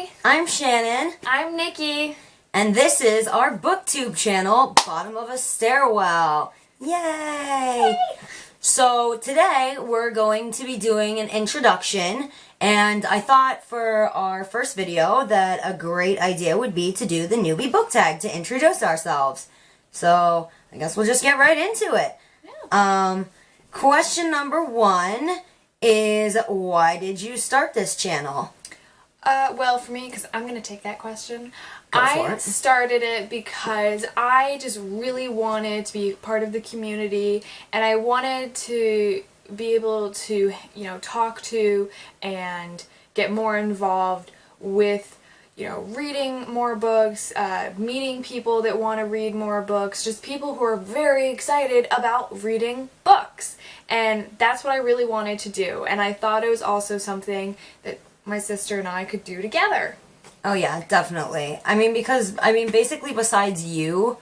Hi. I'm Shannon. I'm Nikki. And this is our BookTube channel, Bottom of a Stairwell. Yay! So today we're going to be doing an introduction, and I thought for our first video that a great idea would be to do the Newbie Book Tag to introduce ourselves. So I guess we'll just get right into it. Yeah. Question number 1 is, why did you start this channel? Well, for me, because I'm going to take that question, Go for I it. started it because I just really wanted to be part of the community, and I wanted to be able to, talk to and get more involved with, reading more books, meeting people that want to read more books, just people who are very excited about reading books. And that's what I really wanted to do, and I thought it was also something that my sister and I could do together. Oh yeah, definitely. Basically besides you,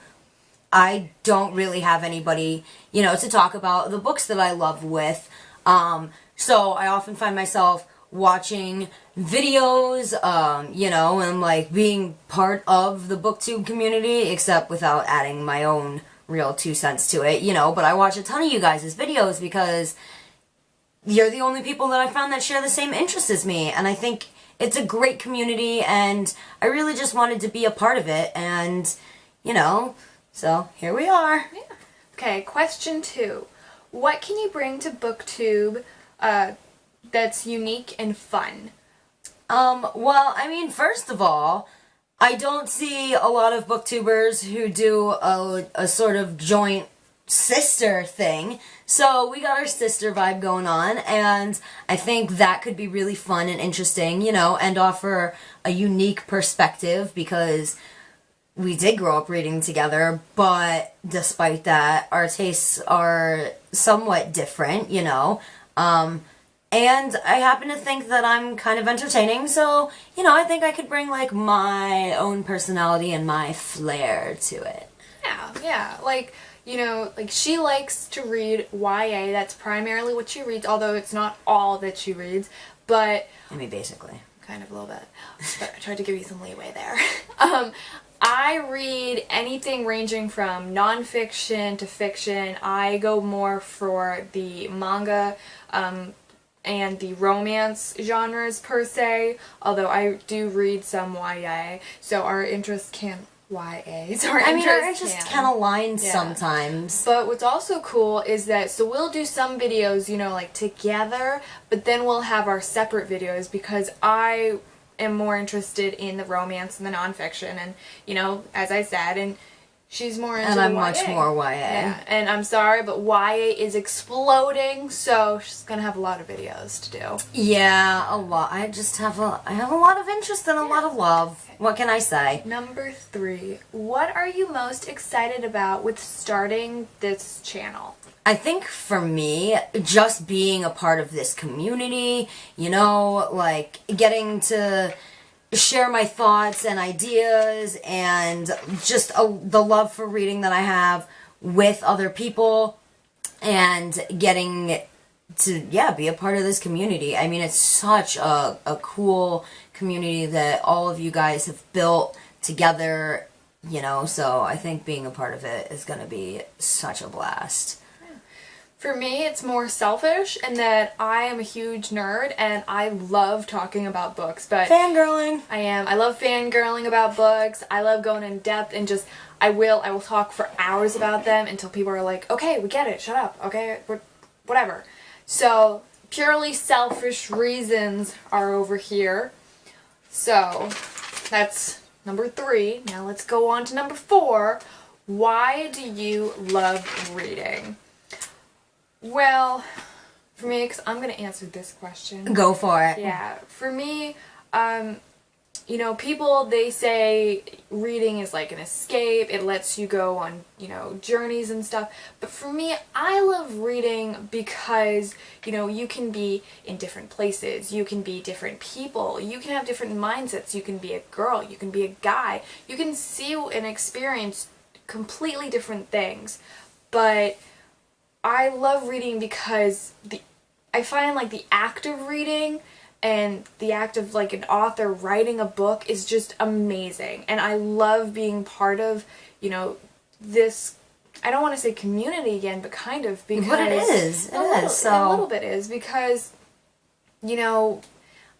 I don't really have anybody, to talk about the books that I love with. So I often find myself watching videos, and like being part of the BookTube community, except without adding my own real 2 cents to it, but I watch a ton of you guys' videos because you're the only people that I found that share the same interests as me, and I think it's a great community, and I really just wanted to be a part of it, and, so here we are. Yeah. Okay, question 2. What can you bring to BookTube that's unique and fun? First of all, I don't see a lot of booktubers who do a sort of joint sister thing. So we got our sister vibe going on, and I think that could be really fun and interesting, and offer a unique perspective because we did grow up reading together, but despite that, our tastes are somewhat different, and I happen to think that I'm kind of entertaining, so, I think I could bring, like, my own personality and my flair to it. Yeah, like she likes to read YA. That's primarily what she reads, although it's not all that she reads, but... basically. Kind of a little bit. But I tried to give you some leeway there. I read anything ranging from nonfiction to fiction. I go more for the manga, and the romance genres per se, although I do read some YA, so our interests can... YA. So our interests can align sometimes. But what's also cool is that, so we'll do some videos, like together, but then we'll have our separate videos because I am more interested in the romance and the nonfiction, and, as I said, and she's more into and I'm YA. much more YA. Yeah, and I'm sorry, but YA is exploding, so she's gonna have a lot of videos to do. Yeah, a lot. I have a lot of interest and a lot of love. What can I say? Number 3. What are you most excited about with starting this channel? I think for me, just being a part of this community, like getting to share my thoughts and ideas and just the love for reading that I have with other people, and getting to, be a part of this community. It's such a cool community that all of you guys have built together, so I think being a part of it is going to be such a blast. For me, it's more selfish in that I am a huge nerd and I love talking about books, but... Fangirling! I love fangirling about books. I love going in depth and just... I will talk for hours about them until people are like, okay, we get it, shut up, okay, whatever. So, purely selfish reasons are over here. So, that's number 3. Now let's go on to number 4. Why do you love reading? Well, for me, because I'm going to answer this question. Go for it. Yeah, for me, people, they say reading is like an escape. It lets you go on, journeys and stuff. But for me, I love reading because, you can be in different places. You can be different people. You can have different mindsets. You can be a girl. You can be a guy. You can see and experience completely different things. But I love reading because I find like the act of reading and the act of like an author writing a book is just amazing. And I love being part of, you know, this, I don't want to say community again, but kind of, because but it is. A little bit is, because, you know,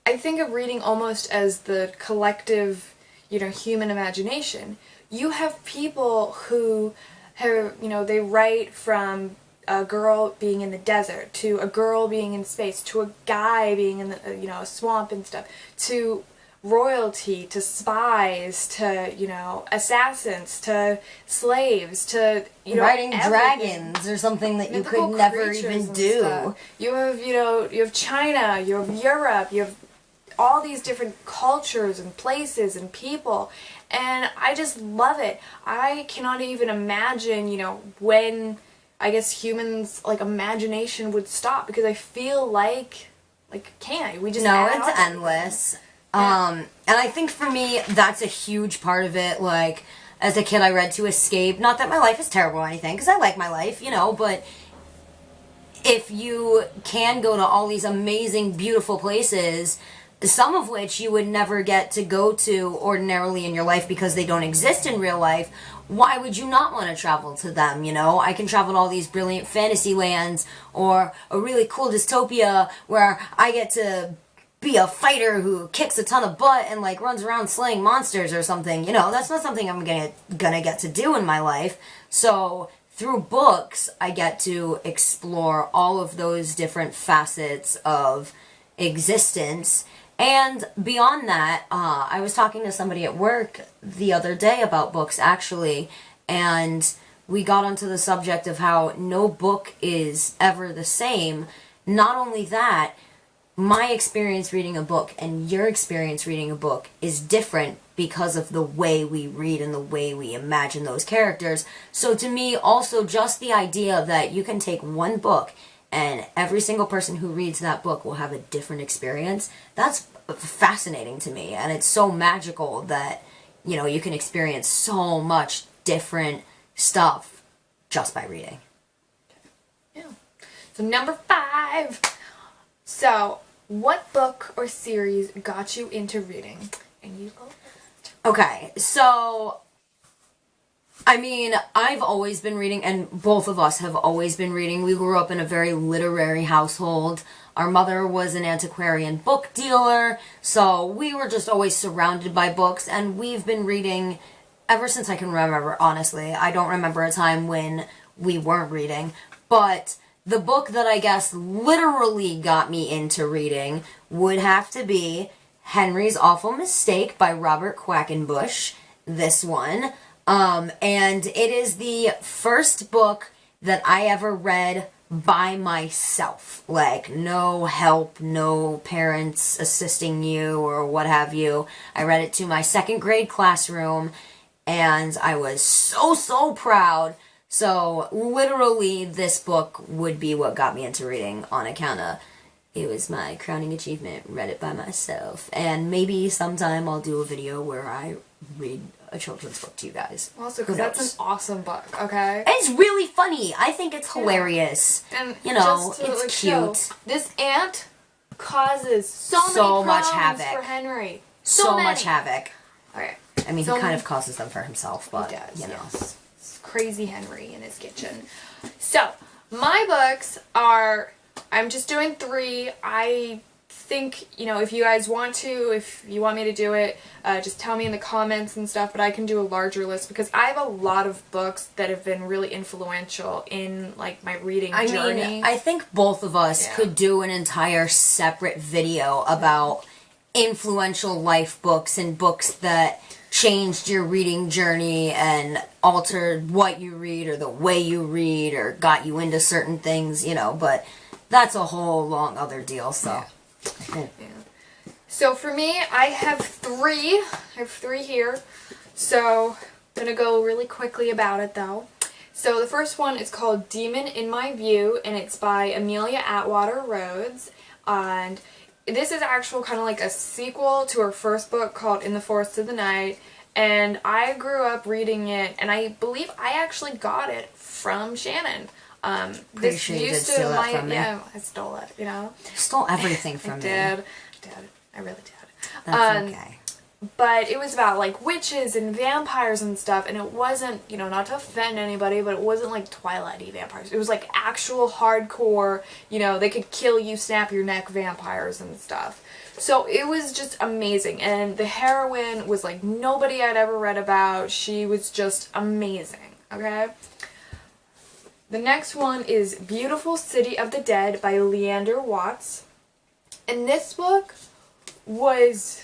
I think of reading almost as the collective, you know, human imagination. You have people who have, you know, they write from a girl being in the desert, to a girl being in space, to a guy being in the, you know, a swamp and stuff, to royalty, to spies, to, you know, assassins, to slaves, to, you know, riding everything. dragons or something that you Mythical could never creatures even and do. stuff. You have, you know, you have China, you have Europe, you have all these different cultures and places and people, and I just love it. I cannot even imagine, you know, when, I guess, humans, like, imagination would stop, because I feel like can't. We just No, add it's on to it. endless. Yeah. And I think for me, that's a huge part of it. Like, as a kid, I read to escape. Not that my life is terrible or anything, because I like my life, you know, but if you can go to all these amazing, beautiful places, some of which you would never get to go to ordinarily in your life because they don't exist in real life, why would you not want to travel to them, you know? I can travel to all these brilliant fantasy lands, or a really cool dystopia where I get to be a fighter who kicks a ton of butt and like runs around slaying monsters or something. You know, that's not something I'm gonna get to do in my life. So through books, I get to explore all of those different facets of existence. And beyond that, I was talking to somebody at work the other day about books, actually, and we got onto the subject of how no book is ever the same. Not only that, my experience reading a book and your experience reading a book is different because of the way we read and the way we imagine those characters. So to me, also, just the idea that you can take one book and every single person who reads that book will have a different experience, that's fascinating to me. And it's so magical that, you know, you can experience so much different stuff just by reading. Yeah. So number 5. So, what book or series got you into reading? And you go first. Okay, so I mean, I've always been reading, and both of us have always been reading. We grew up in a very literary household. Our mother was an antiquarian book dealer, so we were just always surrounded by books, and we've been reading ever since I can remember, honestly. I don't remember a time when we weren't reading, but the book that I guess literally got me into reading would have to be Henry's Awful Mistake by Robert Quackenbush, this one. And it is the first book that I ever read by myself. Like, no help, no parents assisting you or what have you. I read it to my 2nd grade classroom, and I was so proud. So, literally, this book would be what got me into reading on account of it was my crowning achievement, read it by myself. And maybe sometime I'll do a video where I read a children's book to you guys. Also, because that's an awesome book, okay? And it's really funny. I think it's hilarious. And you know, just to, it's like, cute. show, this ant causes so many much problems havoc. for Henry. So many. much havoc. Okay. I mean, So he kind many- of causes them for himself, but, He does, you know. yes. It's crazy Henry in his kitchen. So, my books are, I'm just doing 3. I think, you know, if you guys want to, if you want me to do it, just tell me in the comments and stuff, but I can do a larger list because I have a lot of books that have been really influential in, like, my reading journey. mean, I think both of us could do an entire separate video about influential life books and books that changed your reading journey and altered what you read or the way you read or got you into certain things, you know, but that's a whole long other deal, so. Yeah. So for me, I have 3. I have 3 here. So I'm going to go really quickly about it, though. So the first one is called Demon in My View, and it's by Amelia Atwater Rhodes. And this is actual kind of like a sequel to her first book called In the Forest of the Night. And I grew up reading it, and I believe I actually got it from Shannon. Pretty sure you did steal that from me. Yeah, I stole it, you know. You stole everything from me. I did. I really did. That's okay. But it was about like witches and vampires and stuff, and it wasn't, you know, not to offend anybody, but it wasn't like Twilight-y vampires. It was like actual hardcore, you know, they could kill you, snap your neck vampires and stuff. So it was just amazing, and the heroine was like nobody I'd ever read about. She was just amazing, okay? The next one is Beautiful City of the Dead by Leander Watts. And this book was,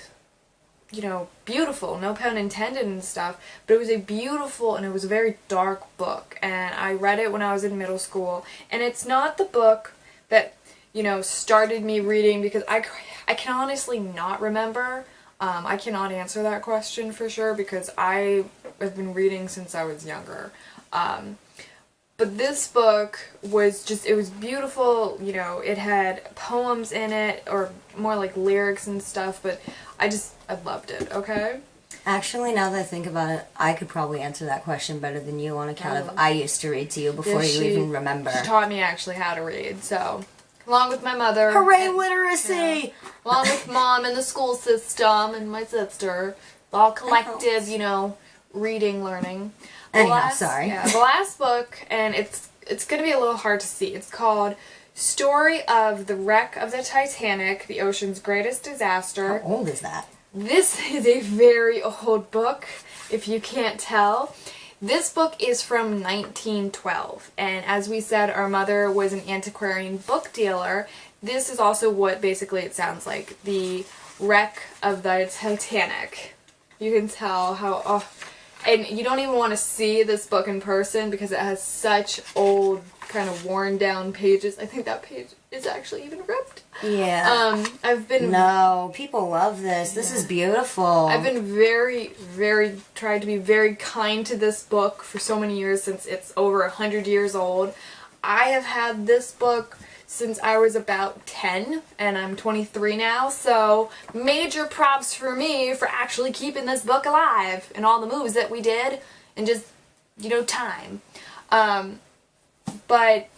you know, beautiful, no pun intended and stuff, but it was a beautiful and it was a very dark book, and I read it when I was in middle school, and it's not the book that, you know, started me reading, because I can honestly not remember. I cannot answer that question for sure, because I have been reading since I was younger. But this book was just, it was beautiful, you know, it had poems in it, or more like lyrics and stuff, but I loved it, okay? Actually, now that I think about it, I could probably answer that question better than you on account of I used to read to you before you even remember. She taught me actually how to read, so, along with my mother. Hooray, literacy! You know, along with Mom and the school system and my sister, all collective, you know, reading, learning. Sorry. Yeah, the last book, and it's going to be a little hard to see. It's called Story of the Wreck of the Titanic, the Ocean's Greatest Disaster. How old is that? This is a very old book, if you can't tell. This book is from 1912, and as we said, our mother was an antiquarian book dealer. This is also what basically it sounds like, the wreck of the Titanic. You can tell how... And you don't even want to see this book in person because it has such old, kind of worn down pages. I think that page is actually even ripped. Yeah. No, people love this. This is beautiful. I've been tried to be very kind to this book for so many years, since it's over 100 years old. I have had this book since I was about 10, and I'm 23 now, so major props for me for actually keeping this book alive, and all the moves that we did, and just, you know, time. But,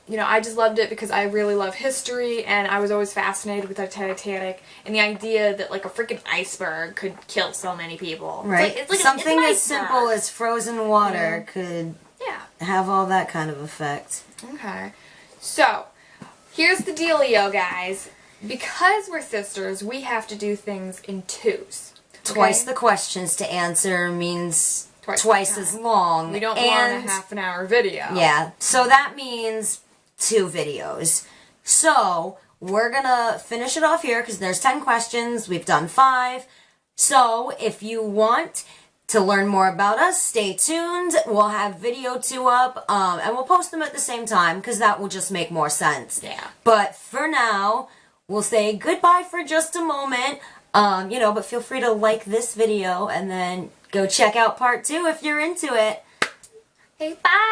you know, I just loved it because I really love history, and I was always fascinated with the Titanic, and the idea that, like, a freaking iceberg could kill so many people. Right. It's like something it's as simple as frozen water could have all that kind of effect. Okay. So, here's the dealio, guys. Because we're sisters, we have to do things in twos. Okay? Twice the questions to answer means twice as long. We don't want a half-an-hour video. Yeah, so that means 2 videos. So, we're gonna finish it off here because there's 10 questions. We've done 5. So, if you want to learn more about us, stay tuned. We'll have video 2 up, and we'll post them at the same time because that will just make more sense. Yeah. But for now, we'll say goodbye for just a moment. You know, but feel free to like this video and then go check out part 2 if you're into it. Hey, bye!